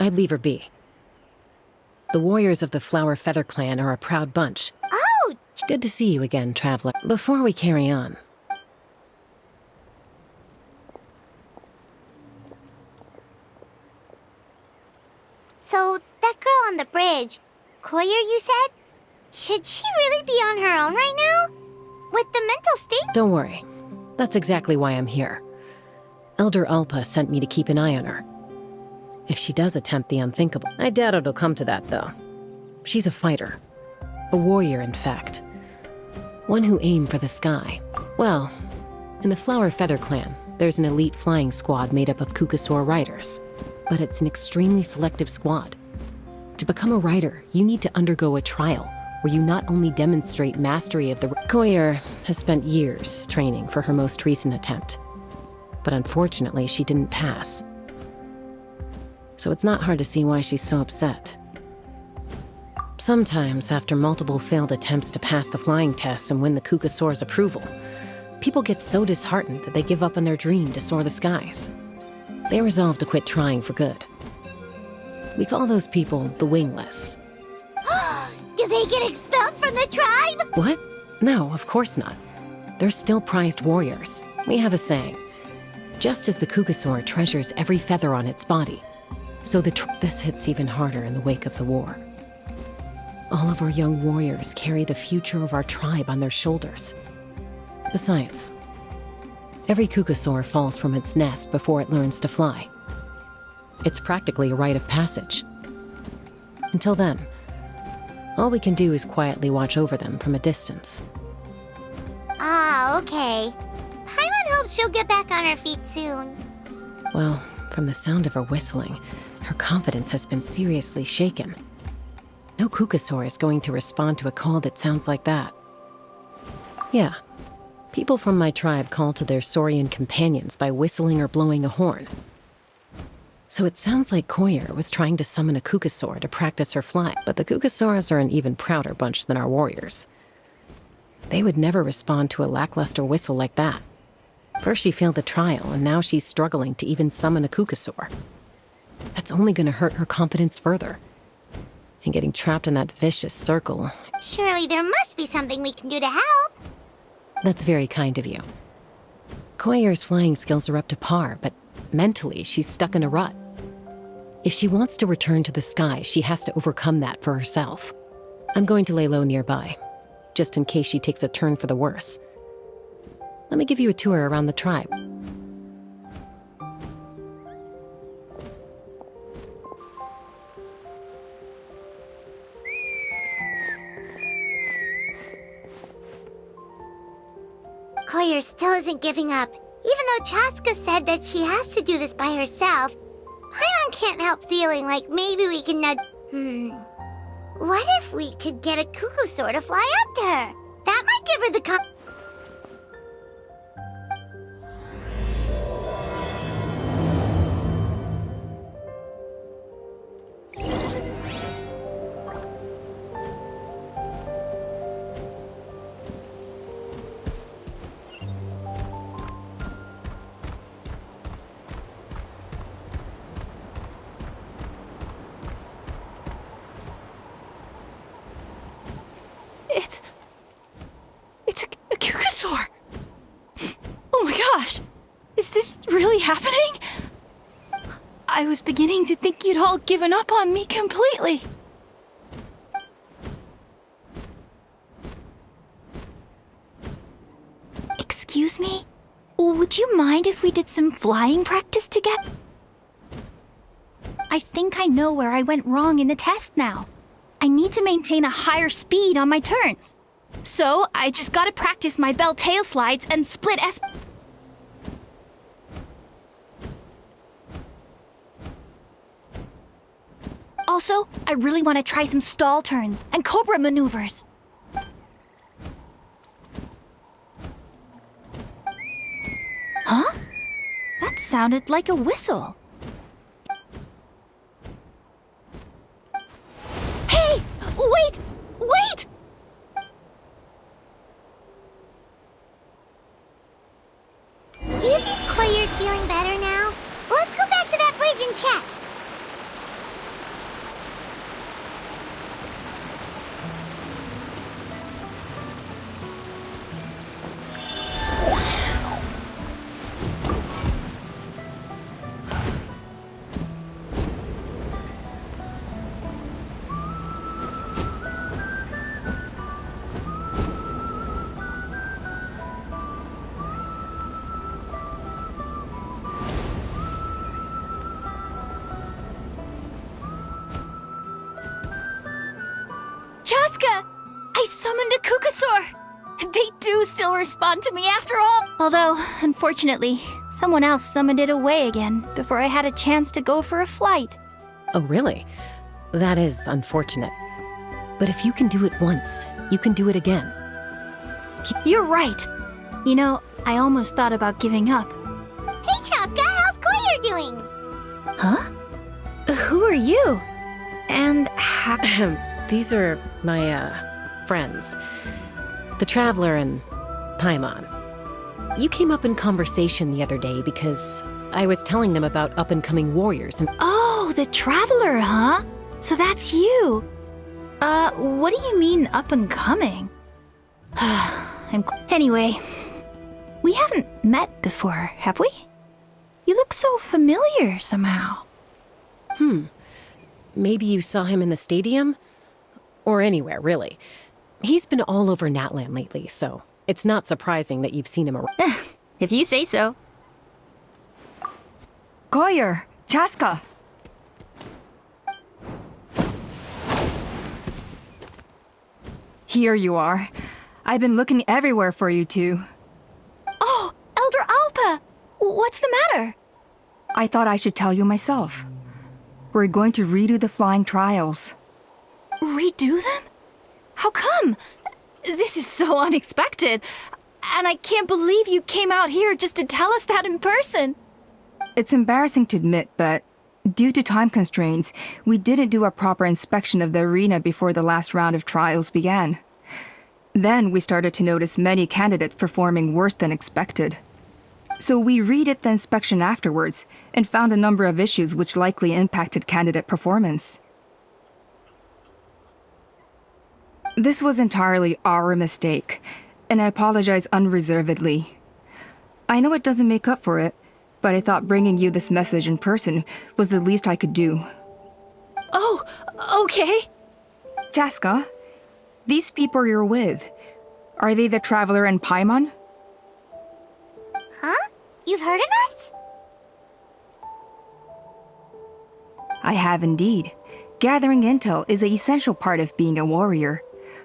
I'd leave her be. The warriors of the Flower Feather Clan are a proud bunch. Oh! Good to see you again, traveler. Before we carry on... So, that girl on the bridge, Koyer, you said? Should she really be on her own right now? With the mental state? Don't worry. That's exactly why I'm here. Elder Alpa sent me to keep an eye on her. If she does attempt the unthinkable, I doubt it'll come to that, though. She's a fighter. A warrior, in fact. One who aimed for the sky. Well, in the Flower Feather Clan, there's an elite flying squad made up of Kukasaur riders. But it's an extremely selective squad. To become a rider, you need to undergo a trial, where you not only demonstrate mastery of the... Koyer has spent years training for her most recent attempt. But unfortunately, she didn't pass. So it's not hard to see why she's so upset. Sometimes, after multiple failed attempts to pass the flying test and win the Kukasaur's approval, people get so disheartened that they give up on their dream to soar the skies. They resolve to quit trying for good. We call those people the wingless. Do they get expelled from the tribe? What? No, of course not. They're still prized warriors. We have a saying. Just as the Kukasaur treasures every feather on its body, so this hits even harder in the wake of the war. All of our young warriors carry the future of our tribe on their shoulders. Besides, every Kukasaur falls from its nest before it learns to fly. It's practically a rite of passage. Until then, all we can do is quietly watch over them from a distance. Ah, okay. Paimon hopes she'll get back on her feet soon. Well, from the sound of her whistling, her confidence has been seriously shaken. No Kukasaur is going to respond to a call that sounds like that. Yeah, people from my tribe call to their Saurian companions by whistling or blowing a horn. So it sounds like Koyer was trying to summon a Kukasaur to practice her flight, but the Kukasaurs are an even prouder bunch than our warriors. They would never respond to a lackluster whistle like that. First she failed the trial, and now she's struggling to even summon a Kukasaur. That's only going to hurt her confidence further. And getting trapped in that vicious circle... Surely there must be something we can do to help. That's very kind of you. Koyer's flying skills are up to par, but mentally she's stuck in a rut. If she wants to return to the sky, she has to overcome that for herself. I'm going to lay low nearby, just in case she takes a turn for the worse. Let me give you a tour around the tribe. Koyer still isn't giving up. Even though Chaska said that she has to do this by herself, Paimon can't help feeling like maybe we can nudge... What if we could get a Kukasaur to fly up to her? That might give her the It's a Kukasaur! Oh my gosh! Is this really happening? I was beginning to think you'd all given up on me completely. Excuse me? Would you mind if we did some flying practice together? I think I know where I went wrong in the test now. I need to maintain a higher speed on my turns. So, I just gotta practice my bell tail slides and split S... Also, I really want to try some stall turns and cobra maneuvers. Huh? That sounded like a whistle. Hey! Wait! Wait! Do you think Koyer's feeling better now? Let's go back to that bridge and check. Chaska! I summoned a Kukasaur! They do still respond to me after all! Although, unfortunately, someone else summoned it away again before I had a chance to go for a flight. Oh, really? That is unfortunate. But if you can do it once, you can do it again. You're right. You know, I almost thought about giving up. Hey, Chaska, how's Koyer doing? Huh? Who are you? And These are my, friends. The Traveler and Paimon. You came up in conversation the other day because I was telling them about up-and-coming warriors and— Oh, the Traveler, huh? So that's you. What do you mean up-and-coming? Anyway, we haven't met before, have we? You look so familiar somehow. Maybe you saw him in the stadium? Or anywhere, really. He's been all over Natlan lately, so it's not surprising that you've seen him around. If you say so. Koyer, Chaska. Here you are. I've been looking everywhere for you two. Oh, Elder Alpa! What's the matter? I thought I should tell you myself. We're going to redo the flying trials. Redo them? How come? This is so unexpected. And I can't believe you came out here just to tell us that in person. It's embarrassing to admit, but due to time constraints, we didn't do a proper inspection of the arena before the last round of trials began. Then we started to notice many candidates performing worse than expected. So we redid the inspection afterwards and found a number of issues which likely impacted candidate performance. This was entirely our mistake, and I apologize unreservedly. I know it doesn't make up for it, but I thought bringing you this message in person was the least I could do. Oh, okay. Chaska, these people you're with, are they the Traveler and Paimon? Huh? You've heard of us? I have indeed. Gathering intel is an essential part of being a warrior.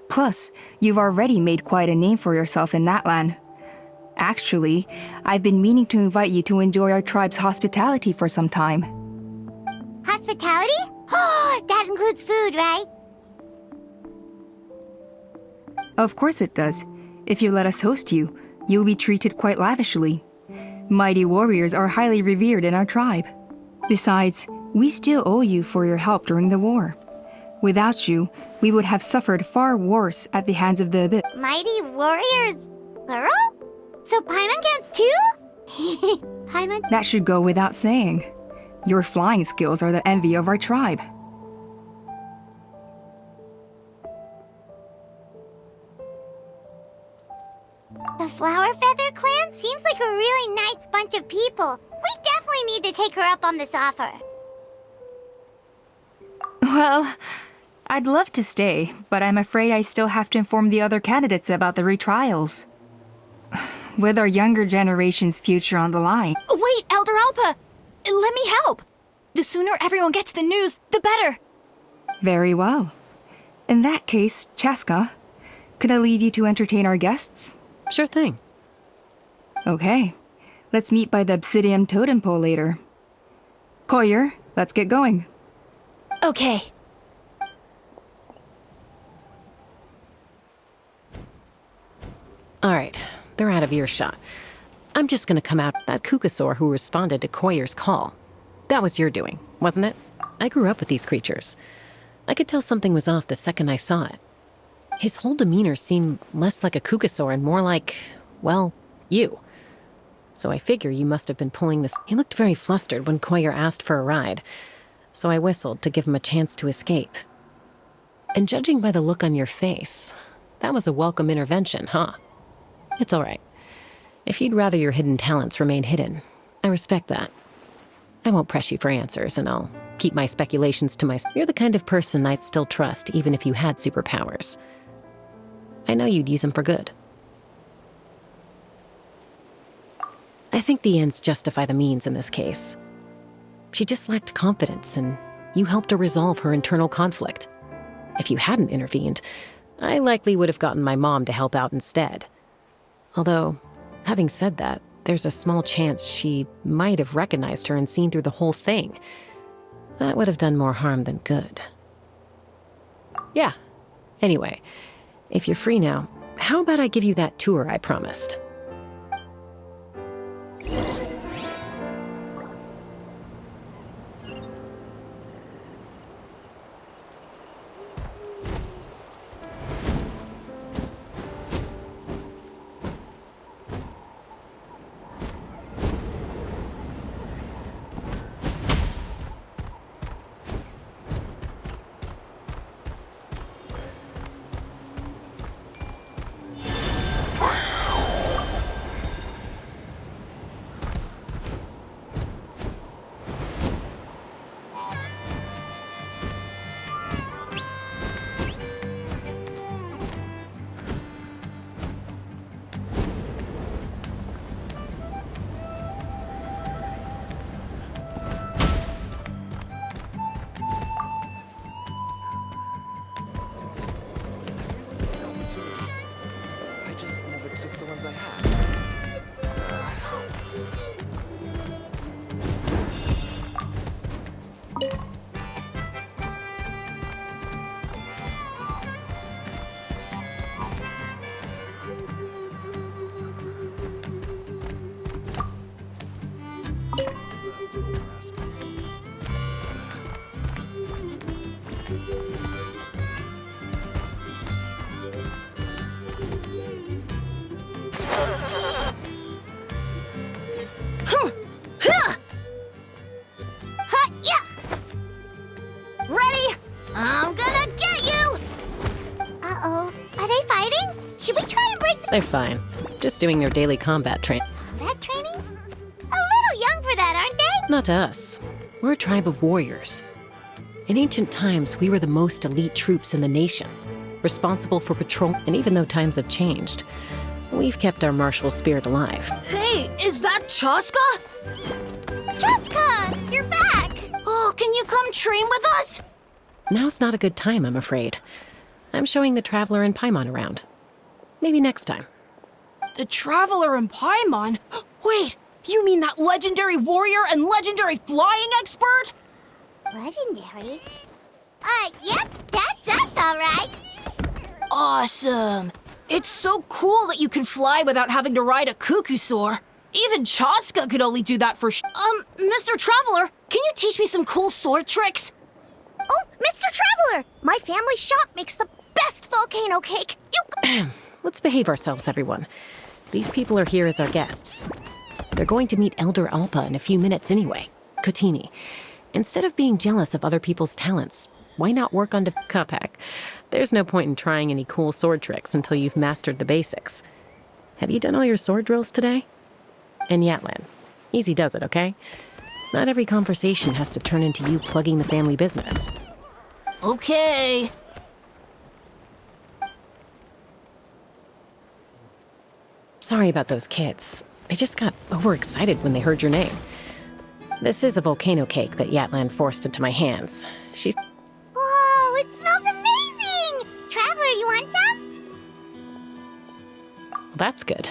Plus, you've already made quite a name for yourself in Natlan. Actually, I've been meaning to invite you to enjoy our tribe's hospitality for some time. Hospitality? Oh, that includes food, right? Of course it does. If you let us host you, you'll be treated quite lavishly. Mighty warriors are highly revered in our tribe. Besides, we still owe you for your help during the war. Without you, we would have suffered far worse at the hands of the Abyss. Mighty warriors, plural? So Paimon counts too? Paimon? That should go without saying. Your flying skills are the envy of our tribe. The Flower Feather clan seems like a really nice bunch of people. We definitely need to take her up on this offer. Well, I'd love to stay, but I'm afraid I still have to inform the other candidates about the retrials. With our younger generation's future on the line. Wait, Elder Alpa! Let me help! The sooner everyone gets the news, the better! Very well. In that case, Chaska, could I leave you to entertain our guests? Sure thing. Okay. Let's meet by the Obsidian Totem Pole later. Koyer, let's get going. Okay. All right, they're out of earshot. I'm just gonna come out that Kukasaur who responded to Koyer's call. That was your doing, wasn't it? I grew up with these creatures. I could tell something was off the second I saw it. His whole demeanor seemed less like a Kukasaur and more like, well, you. So I figure you must have been pulling this. He looked very flustered when Koyer asked for a ride, so I whistled to give him a chance to escape. And judging by the look on your face, that was a welcome intervention, huh? It's all right. If you'd rather your hidden talents remain hidden, I respect that. I won't press you for answers, and I'll keep my speculations to myself. You're the kind of person I'd still trust even if you had superpowers. I know you'd use them for good. I think the ends justify the means in this case. She just lacked confidence, and you helped her resolve her internal conflict. If you hadn't intervened, I likely would have gotten my mom to help out instead. Although, having said that, there's a small chance she might have recognized her and seen through the whole thing. That would have done more harm than good. Yeah. Anyway, if you're free now, how about I give you that tour I promised? Ready? I'm gonna get you! Uh-oh. Are they fighting? Should we try and break the They're fine. Just doing their daily combat training. combat training? A little young for that, aren't they? Not to us. We're a tribe of warriors. In ancient times, we were the most elite troops in the nation, responsible for patrol, and even though times have changed, we've kept our martial spirit alive. Hey, is that Chaska? Jessica, you're back! Oh, can you come train with us? Now's not a good time, I'm afraid. I'm showing the Traveler and Paimon around. Maybe next time. The Traveler and Paimon? Wait, you mean that legendary warrior and legendary flying expert? Legendary? Yep, that's us, all right. Awesome. It's so cool that you can fly without having to ride a cuckoosaur. Even Chaska could only do that for Mr. Traveler, can you teach me some cool sword tricks? Oh, Mr. Traveler! My family shop makes the best volcano cake. Let's behave ourselves, everyone. These people are here as our guests. They're going to meet Elder Alpa in a few minutes anyway. Kotini, instead of being jealous of other people's talents, why not work on Kapak? There's no point in trying any cool sword tricks until you've mastered the basics. Have you done all your sword drills today? And Yatlan, easy does it, okay? Not every conversation has to turn into you plugging the family business. Okay. Sorry about those kids. They just got overexcited when they heard your name. This is a volcano cake that Yatlan forced into my hands. She's... Whoa, it smells amazing! Traveler, you want some? Well, that's good.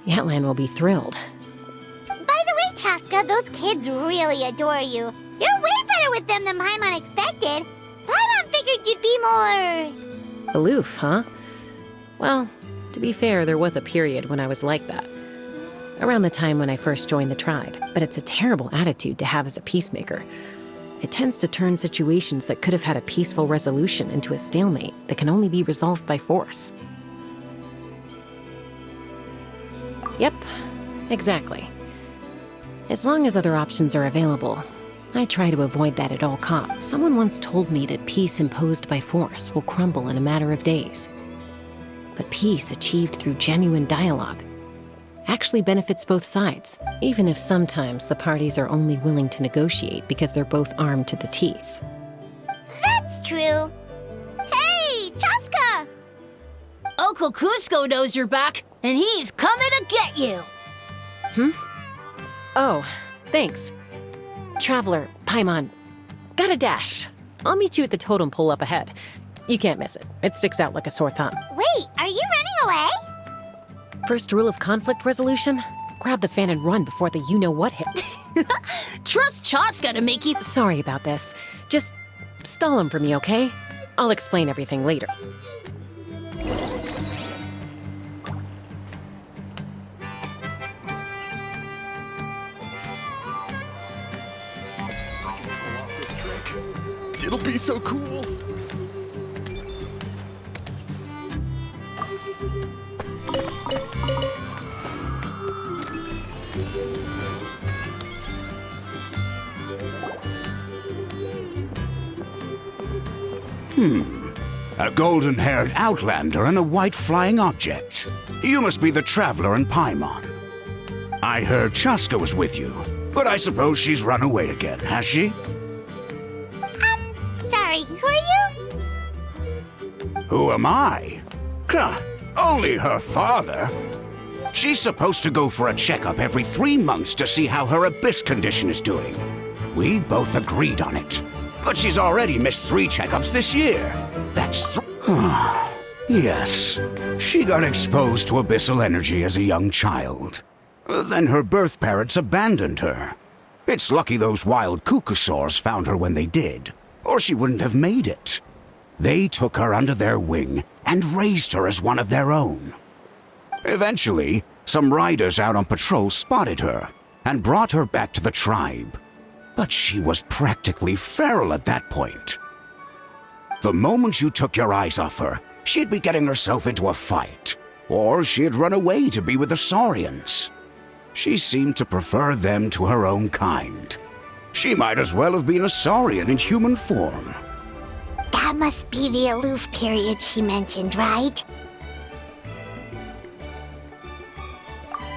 Yatlan will be thrilled. By the way, Chaska, those kids really adore you. You're way better with them than Paimon expected. Paimon figured you'd be more... Aloof, huh? Well, to be fair, there was a period when I was like that. Around the time when I first joined the tribe. But it's a terrible attitude to have as a peacemaker. It tends to turn situations that could have had a peaceful resolution into a stalemate that can only be resolved by force. Yep, exactly. As long as other options are available, I try to avoid that at all costs. Someone once told me that peace imposed by force will crumble in a matter of days. But peace achieved through genuine dialogue actually benefits both sides, even if sometimes the parties are only willing to negotiate because they're both armed to the teeth. That's true. Hey, Chaska! Uncle Cusco knows you're back, and he's coming to get you. Oh, thanks. Traveler, Paimon, gotta dash. I'll meet you at the totem pole up ahead. You can't miss it. It sticks out like a sore thumb. Wait, are you running away? First rule of conflict resolution? Grab the fan and run before the you-know-what hit. Trust Chaska to make you. Sorry about this. Just stall him for me, okay? I'll explain everything later. It'll be so cool. A golden-haired outlander and a white flying object. You must be the traveler in Paimon. I heard Chaska was with you, but I suppose she's run away again, has she? Sorry, who are you? Who am I? Only her father. She's supposed to go for a checkup every 3 months to see how her abyss condition is doing. We both agreed on it. But she's already missed 3 checkups this year. That's Yes. She got exposed to abyssal energy as a young child. Then her birth parents abandoned her. It's lucky those wild cuckoosaurs found her when they did, or she wouldn't have made it. They took her under their wing and raised her as one of their own. Eventually, some riders out on patrol spotted her and brought her back to the tribe. But she was practically feral at that point. The moment you took your eyes off her, she'd be getting herself into a fight, or she'd run away to be with the Saurians. She seemed to prefer them to her own kind. She might as well have been a Saurian in human form. That must be the aloof period she mentioned, right?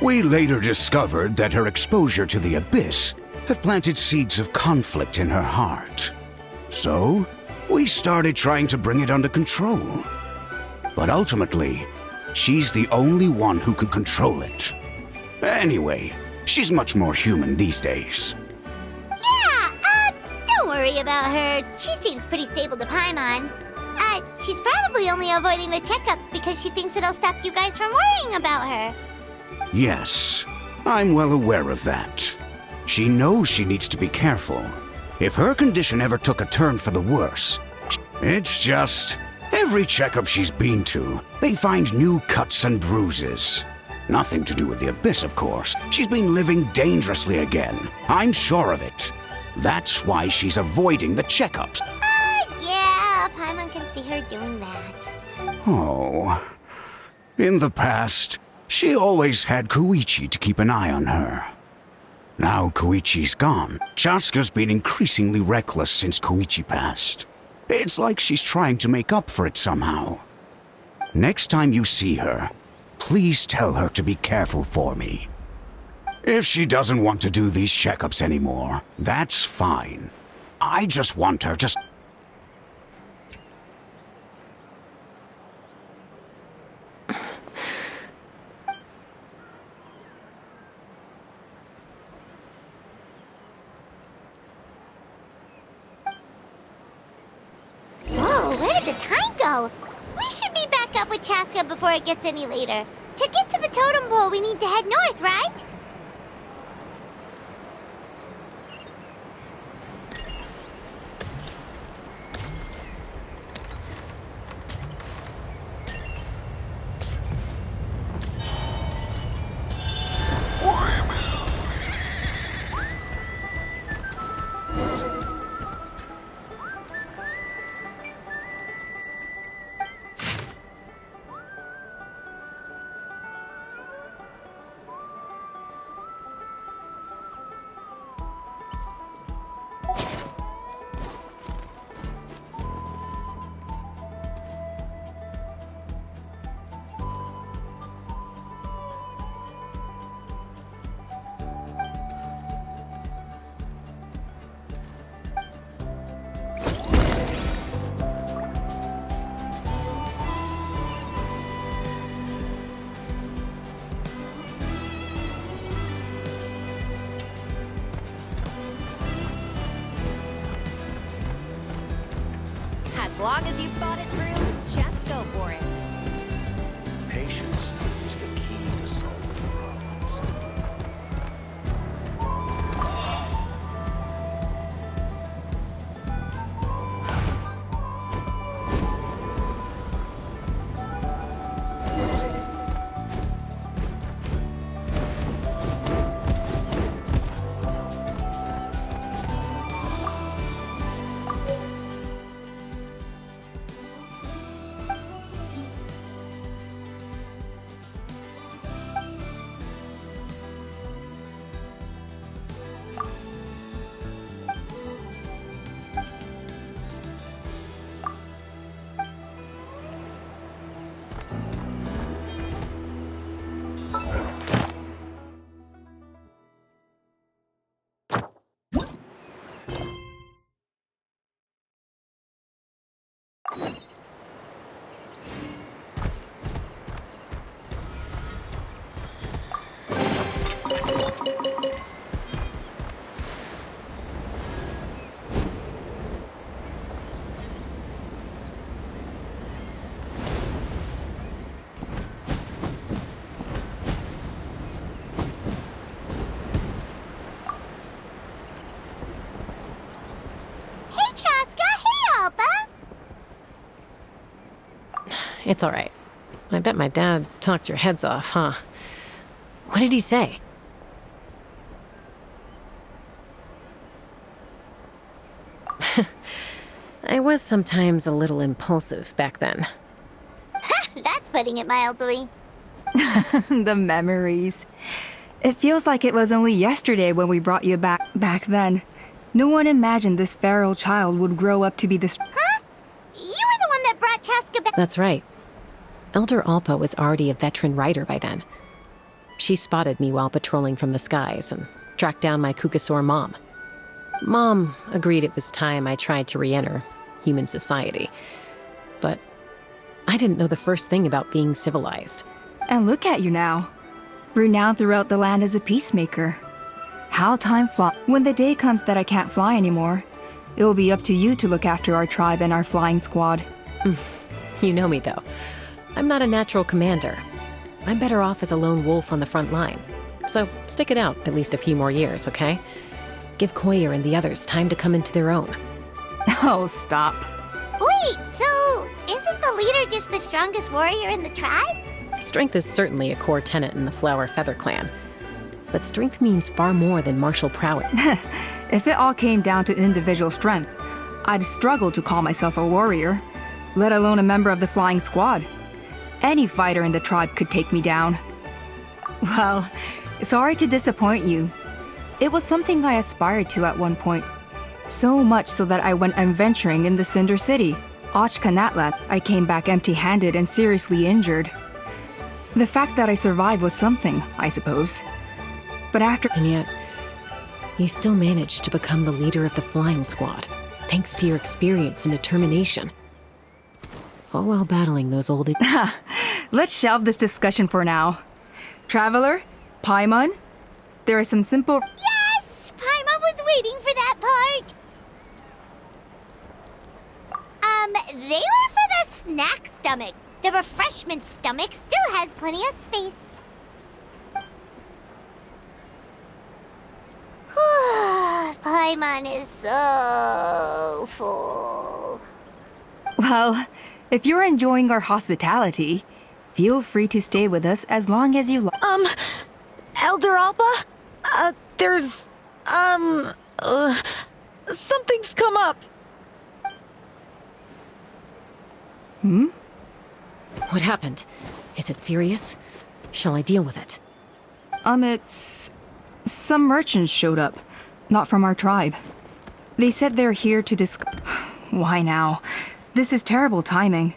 We later discovered that her exposure to the abyss had planted seeds of conflict in her heart. So, we started trying to bring it under control. But ultimately, she's the only one who can control it. Anyway, she's much more human these days. Yeah, don't worry about her. She seems pretty stable to Paimon. She's probably only avoiding the checkups because she thinks it'll stop you guys from worrying about her. Yes, I'm well aware of that. She knows she needs to be careful. If her condition ever took a turn for the worse, it's just every checkup she's been to, they find new cuts and bruises. Nothing to do with the abyss, of course. She's been living dangerously again. I'm sure of it. That's why she's avoiding the checkups. Yeah, Paimon can see her doing that. Oh. In the past, she always had Koichi to keep an eye on her. Now Koichi's gone, Chaska's been increasingly reckless since Koichi passed. It's like she's trying to make up for it somehow. Next time you see her, please tell her to be careful for me. If she doesn't want to do these checkups anymore, that's fine. I just want her to... Whoa, where did the time go? We should be back up with Chaska before it gets any later. To get to the totem pole, we need to head north, right? It's all right. I bet my dad talked your heads off, huh? What did he say? I was sometimes a little impulsive back then. That's putting it mildly. The memories. It feels like it was only yesterday when we brought you back then. No one imagined this feral child would grow up to be this. Huh? You were the one that brought Chaska back. That's right. Elder Alpa was already a veteran rider by then. She spotted me while patrolling from the skies and tracked down my Kukasaur mom. Mom agreed it was time I tried to re-enter human society. But I didn't know the first thing about being civilized. And look at you now. Renowned throughout the land as a peacemaker. How time flies. When the day comes that I can't fly anymore, it will be up to you to look after our tribe and our flying squad. You know me, though. I'm not a natural commander. I'm better off as a lone wolf on the front line. So stick it out at least a few more years, okay? Give Koyer and the others time to come into their own. Oh, stop. Wait, so isn't the leader just the strongest warrior in the tribe? Strength is certainly a core tenet in the Flower Feather clan. But strength means far more than martial prowess. If it all came down to individual strength, I'd struggle to call myself a warrior, let alone a member of the flying squad. Any fighter in the tribe could take me down. Well, sorry to disappoint you. It was something I aspired to at one point. So much so that I went adventuring in the Cinder City. Ochkanatlat, I came back empty-handed and seriously injured. The fact that I survived was something, I suppose. But after— And yet, you still managed to become the leader of the flying squad, thanks to your experience and determination. All while battling those old— Let's shelve this discussion for now. Traveler, Paimon, there are some simple— Yes! Paimon was waiting for that part! They were for the snack stomach. The refreshment stomach still has plenty of space. Paimon is so full. Well, if you're enjoying our hospitality, feel free to stay with us as long as you like. Elder Alpa? Something's come up. What happened? Is it serious? Shall I deal with it? It's... Some merchants showed up, not from our tribe. They said they're here to Why now? This is terrible timing.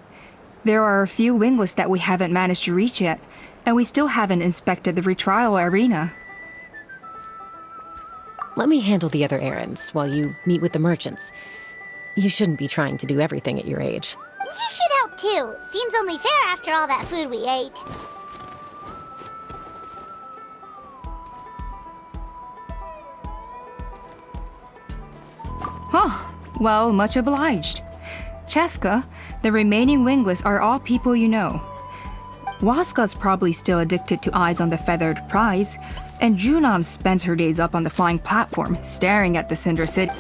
There are a few wingless that we haven't managed to reach yet, and we still haven't inspected the retrial arena. Let me handle the other errands while you meet with the merchants. You shouldn't be trying to do everything at your age. You should help too. Seems only fair after all that food we ate. Huh. Well, much obliged. Chaska, the remaining wingless are all people you know. Waska's probably still addicted to eyes on the feathered prize, and Junam spends her days up on the flying platform, staring at the Cinder City.